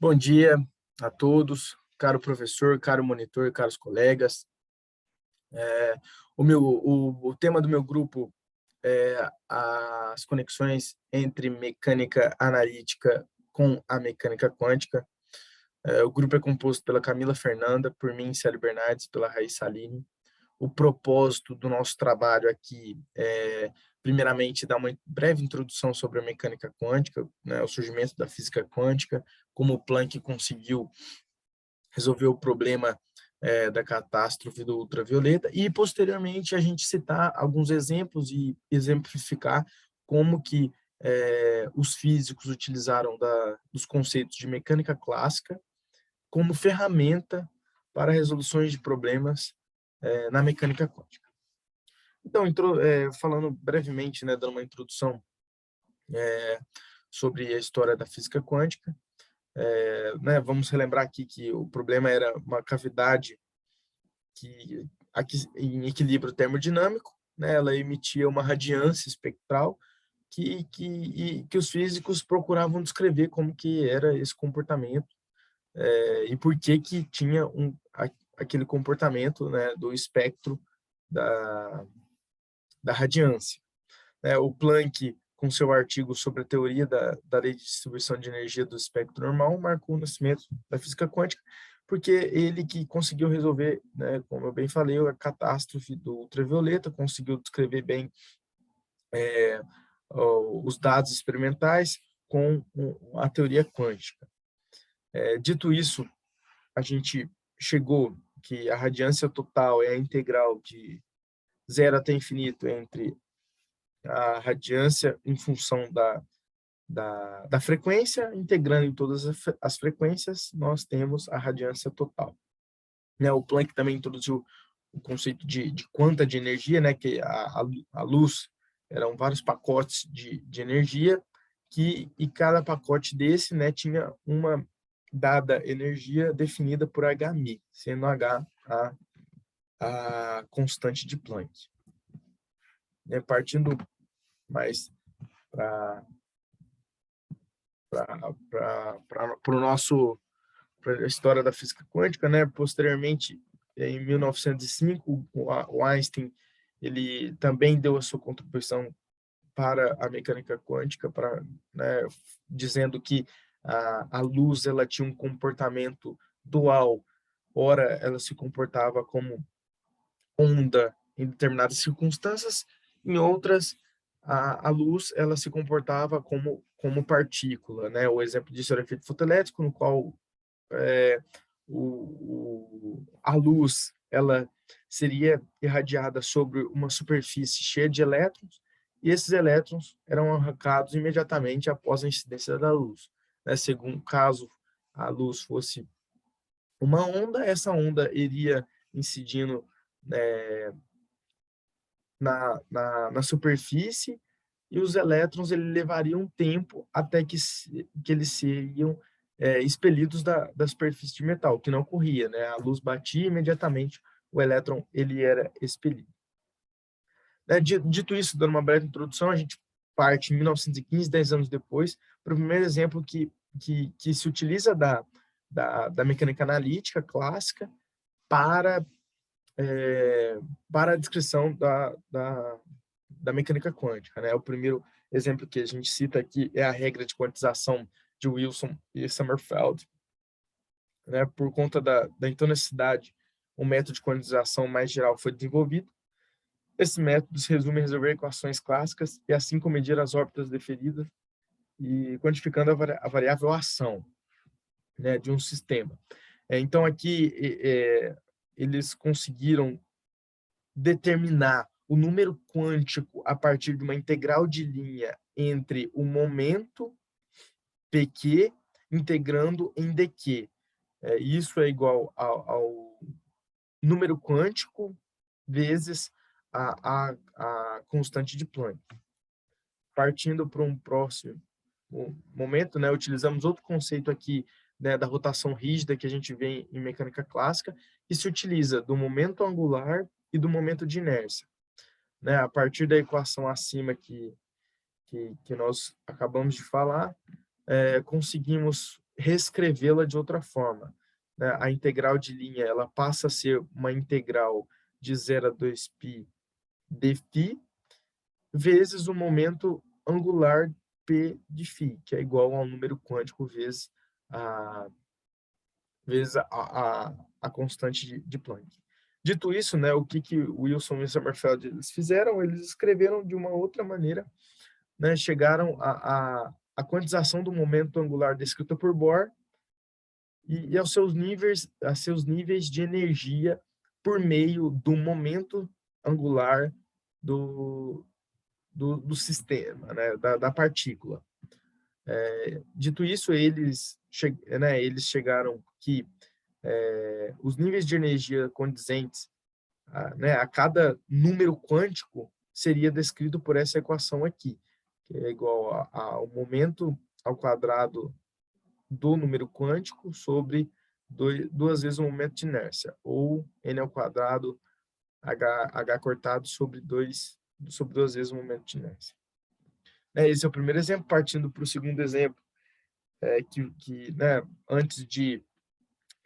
Bom dia a todos, caro professor, caro monitor, caros colegas. O tema do meu grupo é as conexões entre mecânica analítica com a mecânica quântica. O grupo é composto pela Camila Fernanda, por mim, Célio Bernardes, pela Raíssa Aline. O propósito do nosso trabalho aqui é, primeiramente, dar uma breve introdução sobre a mecânica quântica, né, o surgimento da física quântica, como o Planck conseguiu resolver o problema da catástrofe do ultravioleta e, posteriormente, a gente citar alguns exemplos e exemplificar como que os físicos utilizaram dos conceitos de mecânica clássica como ferramenta para resoluções de problemas na mecânica quântica. Então, falando brevemente, né, dando uma introdução sobre a história da física quântica, né, vamos relembrar aqui que o problema era uma cavidade em equilíbrio termodinâmico, né, ela emitia uma radiância espectral que os físicos procuravam descrever como que era esse comportamento e por que tinha aquele comportamento, né, do espectro da, da radiância. Né? O Planck, com seu artigo sobre a teoria da lei de distribuição de energia do espectro normal, marcou o nascimento da física quântica, porque ele que conseguiu resolver, né, como eu bem falei, a catástrofe do ultravioleta, conseguiu descrever bem os dados experimentais com a teoria quântica. Dito isso, a gente chegou que a radiância total é a integral de zero até infinito entre a radiância em função da frequência, integrando em todas as frequências, nós temos a radiância total. Né, o Planck também introduziu o conceito de quanta de energia, né, que a luz eram vários pacotes de energia, e cada pacote desse, né, tinha uma dada energia definida por Hμ, sendo H a constante de Planck. Né, partindo mais para o nosso para a história da física quântica, né? Posteriormente, em 1905, o Einstein ele também deu a sua contribuição para a mecânica quântica, né, dizendo que a luz ela tinha um comportamento dual. Ora, ela se comportava como onda em determinadas circunstâncias, em outras a luz ela se comportava como partícula, né? O exemplo disso era o efeito fotoelétrico, no qual é, a luz ela seria irradiada sobre uma superfície cheia de elétrons, e esses elétrons eram arrancados imediatamente após a incidência da luz. Né? Segundo caso a luz fosse uma onda, essa onda iria incidindo é, na superfície, e os elétrons ele levariam um tempo até que eles seriam expelidos da superfície de metal, que não ocorria, né? A luz batia imediatamente, o elétron ele era expelido. Dito isso, dando uma breve introdução, a gente parte em 1915, 10 anos depois, para o primeiro exemplo que se utiliza da mecânica analítica clássica para, para a descrição da mecânica quântica. Né? O primeiro exemplo que a gente cita aqui é a regra de quantização de Wilson e Sommerfeld. Né? Por conta da intonicidade, um método de quantização mais geral foi desenvolvido. Esse método se resume a resolver equações clássicas e assim como medir as órbitas deferidas e quantificando a variável ação, né, de um sistema. Então, aqui, eles conseguiram determinar o número quântico a partir de uma integral de linha entre o momento PQ integrando em DQ. Isso é igual ao número quântico vezes a constante de Planck. Partindo para um próximo momento, né, utilizamos outro conceito aqui, né, da rotação rígida que a gente vê em mecânica clássica, que se utiliza do momento angular e do momento de inércia. Né, a partir da equação acima que nós acabamos de falar, conseguimos reescrevê-la de outra forma, né? A integral de linha, ela passa a ser uma integral de 0 a 2π dφ, vezes o momento angular p de φ, que é igual ao número quântico vezes a constante de Planck. Dito isso, né, o que o Wilson e o Sommerfeld eles fizeram? Eles escreveram de uma outra maneira, né, chegaram à quantização do momento angular descrita por Bohr e aos seus níveis de energia por meio do momento angular do sistema, né, da partícula. Dito isso, eles chegaram que os níveis de energia condizentes a cada número quântico seria descrito por essa equação aqui, que é igual ao momento ao quadrado do número quântico sobre duas vezes o momento de inércia, ou n ao quadrado h cortado sobre duas vezes o momento de inércia. Esse é o primeiro exemplo. Partindo para o segundo exemplo, né, antes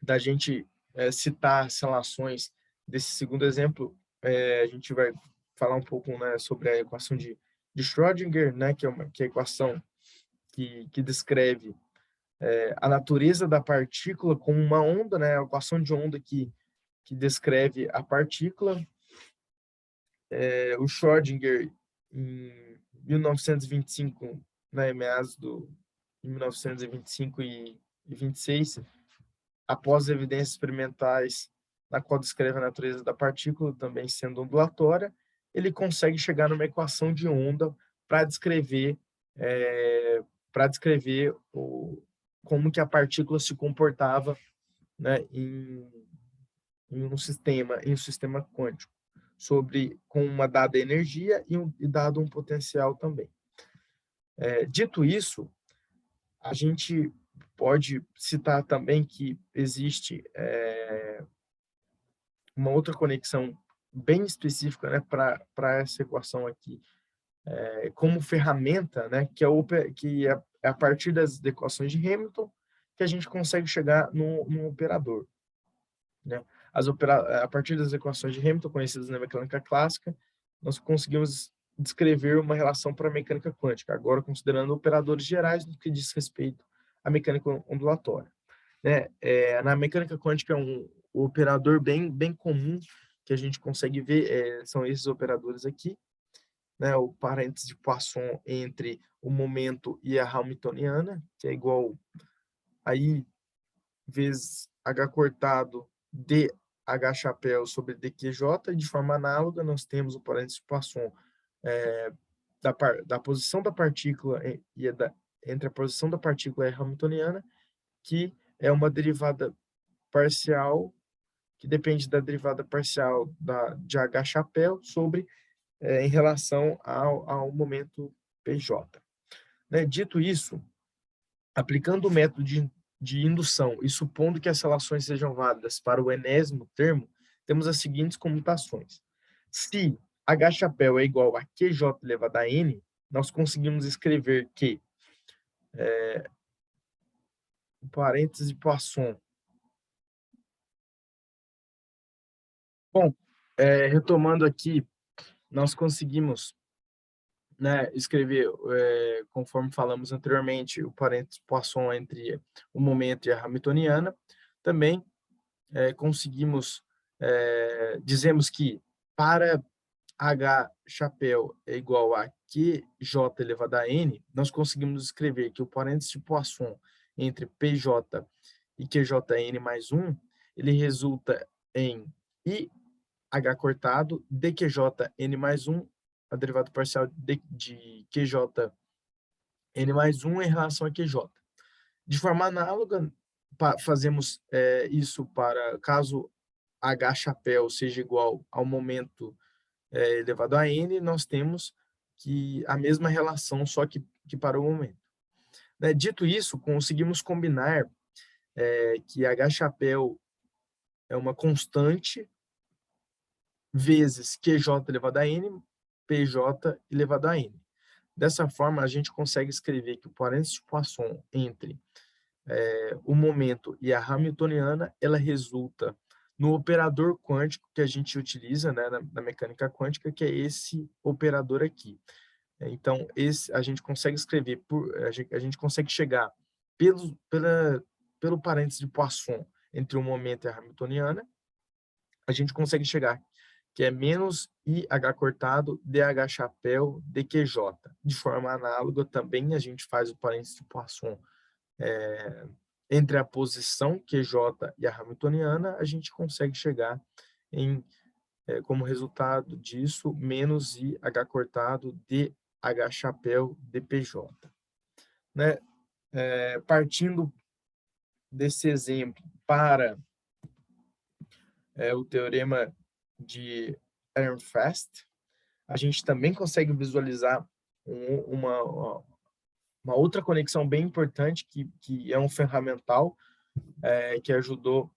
da gente citar as relações desse segundo exemplo, a gente vai falar um pouco, né, sobre a equação de Schrödinger, né, que é a equação que descreve a natureza da partícula como uma onda, né, a equação de onda que descreve a partícula. O Schrödinger, em 1925, né, meados de 1925 e 26, após evidências experimentais na qual descreve a natureza da partícula também sendo ondulatória, ele consegue chegar numa equação de onda para descrever como que a partícula se comportava, né, em um sistema quântico, com uma dada energia e dado um potencial também. Dito isso, a gente pode citar também que existe uma outra conexão bem específica, né, para essa equação aqui, como ferramenta, né, que é a partir das equações de Hamilton que a gente consegue chegar num operador, né? A partir das equações de Hamilton, conhecidas na mecânica clássica, nós conseguimos descrever uma relação para a mecânica quântica, agora considerando operadores gerais no que diz respeito à mecânica ondulatória, né? Na mecânica quântica, o operador bem comum que a gente consegue ver são esses operadores aqui, né? O parênteses de Poisson entre o momento e a Hamiltoniana, que é igual aí vezes h cortado dh chapéu sobre dqj, e de forma análoga nós temos o parênteses de Poisson da posição da partícula entre a posição da partícula e a Hamiltoniana, que é uma derivada parcial que depende da derivada parcial de h chapéu sobre em relação ao momento pj. Né? Dito isso, aplicando o método de indução e supondo que as relações sejam válidas para o enésimo termo, temos as seguintes comutações. Se h chapéu é igual a qj elevado a n, nós conseguimos escrever que o parênteses de Poisson. Bom, retomando aqui, nós conseguimos, né, escrever, conforme falamos anteriormente, o parênteses Poisson entre o momento e a Hamiltoniana. Também conseguimos, dizemos que para h chapéu é igual a qj elevado a n, nós conseguimos escrever que o parênteses de Poisson entre pj e qjn mais 1, ele resulta em ih cortado dqjn mais 1, a derivada parcial de qjn mais 1 em relação a qj. De forma análoga, fazemos isso para caso h chapéu seja igual ao momento elevado a n, nós temos que a mesma relação, só que para o momento. Né? Dito isso, conseguimos combinar que h chapéu é uma constante vezes qj elevado a n, pj elevado a n. Dessa forma, a gente consegue escrever que o parênteses de Poisson entre o momento e a hamiltoniana, ela resulta no operador quântico que a gente utiliza, né, na mecânica quântica, que é esse operador aqui. Então, a gente consegue escrever, a gente consegue chegar pelo parênteses de Poisson entre o momento e a hamiltoniana, a gente consegue chegar, que é menos IH cortado, DH chapéu, DQJ. De forma análoga, também a gente faz o parênteses de Poisson entre a posição QJ e a hamiltoniana, a gente consegue chegar em, como resultado disso, menos IH cortado, DH chapéu, DPJ. Né? Partindo desse exemplo para o teorema de Ehrenfest, a gente também consegue visualizar uma outra conexão bem importante, que é um ferramental que ajudou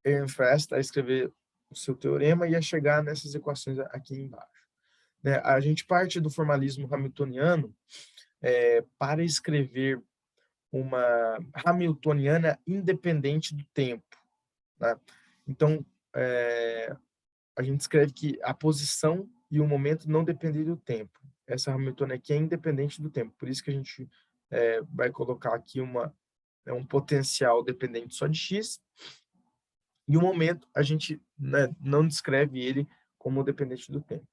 Ehrenfest a escrever o seu teorema e a chegar nessas equações aqui embaixo. Né? A gente parte do formalismo hamiltoniano para escrever uma hamiltoniana independente do tempo. Né? Então, a gente escreve que a posição e o momento não dependem do tempo. Essa hamiltoniana aqui é independente do tempo. Por isso que a gente vai colocar aqui um potencial dependente só de x, e o momento a gente, né, não descreve ele como dependente do tempo.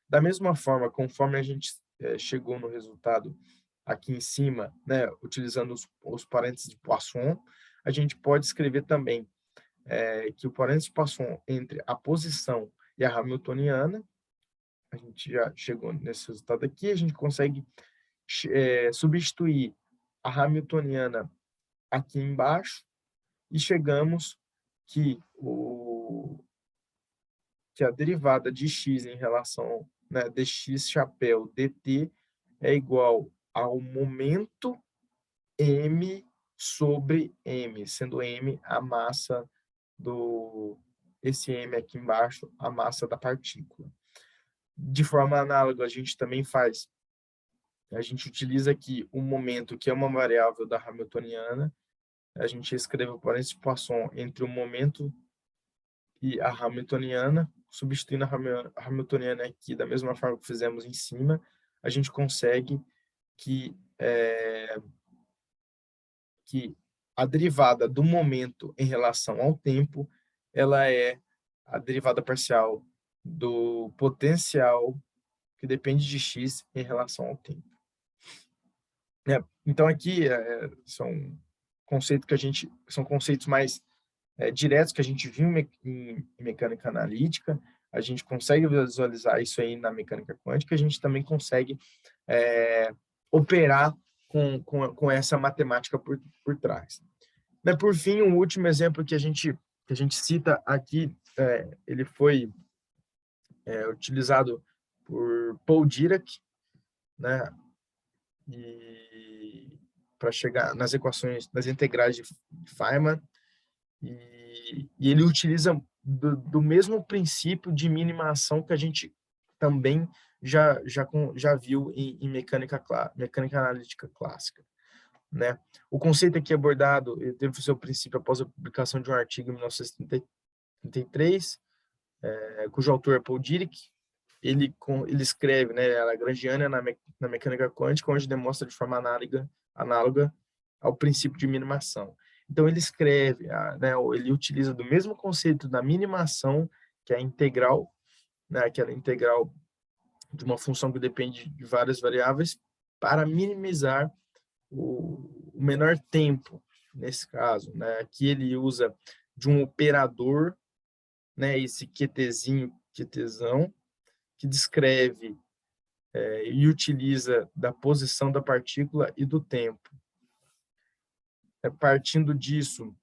Da mesma forma, conforme a gente chegou no resultado aqui em cima, né, utilizando os parênteses de Poisson, a gente pode escrever também que o parênteses de Poisson entre a posição e a hamiltoniana, a gente já chegou nesse resultado aqui, a gente consegue substituir a hamiltoniana aqui embaixo e chegamos que a derivada de x em relação, né, dx chapéu dt é igual ao momento m sobre m, sendo m a massa esse m aqui embaixo, a massa da partícula. De forma análoga, a gente também a gente utiliza aqui o momento, que é uma variável da hamiltoniana, a gente escreve o parênteses de Poisson entre o momento e a hamiltoniana, substituindo a hamiltoniana aqui da mesma forma que fizemos em cima, a gente consegue que a derivada do momento em relação ao tempo, ela é a derivada parcial do potencial que depende de x em relação ao tempo. Então aqui são conceitos mais diretos que a gente viu em mecânica analítica, a gente consegue visualizar isso aí na mecânica quântica, a gente também consegue operar com essa matemática por trás. Né, por fim, um último exemplo que a gente cita aqui, ele foi utilizado por Paul Dirac, né, para chegar nas equações, nas integrais de Feynman, e ele utiliza do mesmo princípio de minimação que a gente também já viu em mecânica analítica clássica. Né? O conceito aqui abordado teve o seu princípio após a publicação de um artigo em 1933, cujo autor é Paul Dirac. Ele escreve, né, a Lagrangiana na mecânica quântica, onde demonstra de forma análoga ao princípio de minimação. Então, ele escreve, né, ele utiliza do mesmo conceito da minimação, que é a integral, né, aquela integral de uma função que depende de várias variáveis, para minimizar o menor tempo, nesse caso. Né? Aqui ele usa de um operador, né, esse QTzão, que descreve e utiliza da posição da partícula e do tempo. Partindo disso,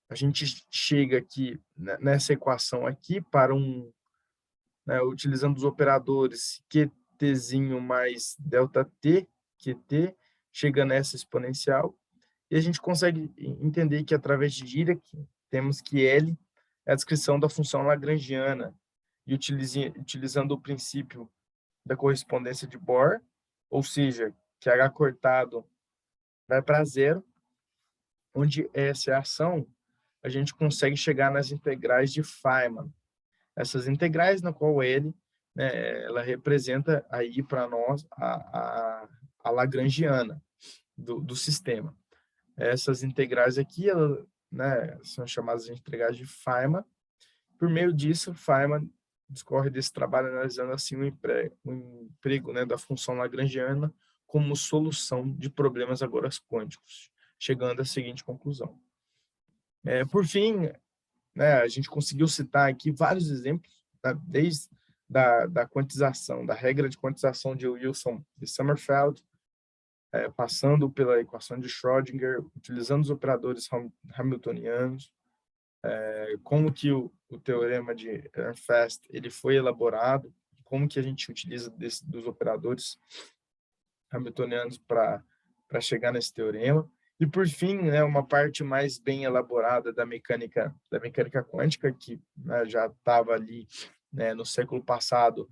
a gente chega aqui nessa equação aqui para né, utilizando os operadores QTzinho mais ΔT, QT, chega nessa exponencial, e a gente consegue entender que através de Dirac temos que L é a descrição da função lagrangiana, e utilizando o princípio da correspondência de Bohr, ou seja, que H cortado vai para zero, onde essa é a ação, a gente consegue chegar nas integrais de Feynman. Essas integrais na qual ele, né, ela representa aí para nós a lagrangiana do sistema. Essas integrais aqui, elas, né, são chamadas de integrais de Feynman. Por meio disso, Feynman discorre desse trabalho analisando assim o emprego, né, da função lagrangiana como solução de problemas agora quânticos, chegando à seguinte conclusão. Por fim, né, a gente conseguiu citar aqui vários exemplos, tá? Desde da quantização, da regra de quantização de Wilson e Sommerfeld, passando pela equação de Schrödinger, utilizando os operadores hamiltonianos, como que o teorema de Ehrenfest ele foi elaborado, como que a gente utiliza dos operadores hamiltonianos para chegar nesse teorema. E, por fim, né, uma parte mais bem elaborada da mecânica quântica, que, né, já estava ali, né, no século passado,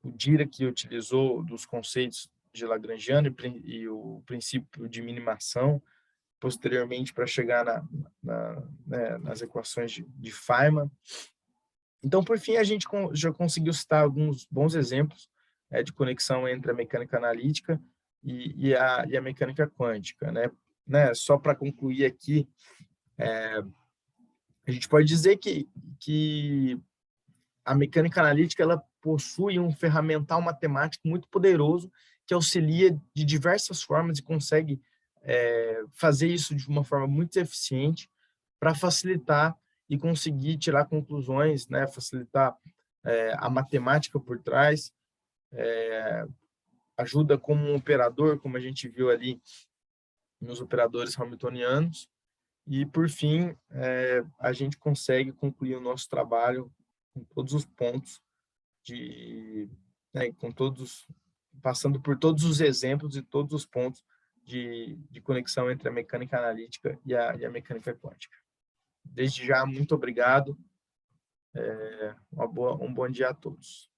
o Dirac utilizou dos conceitos de Lagrangiano e o princípio de minimação, posteriormente para chegar né, nas equações de Feynman. Então, por fim, a gente já conseguiu citar alguns bons exemplos de conexão entre a mecânica analítica e a mecânica quântica, né? Só para concluir aqui, a gente pode dizer que a mecânica analítica ela possui um ferramental matemático muito poderoso que auxilia de diversas formas e consegue fazer isso de uma forma muito eficiente para facilitar e conseguir tirar conclusões, né? Facilitar a matemática por trás, ajuda como um operador, como a gente viu ali nos operadores hamiltonianos, e, por fim, a gente consegue concluir o nosso trabalho com todos os pontos, né, passando por todos os exemplos e todos os pontos de conexão entre a mecânica analítica e a mecânica quântica. Desde já, muito obrigado. Um bom dia a todos.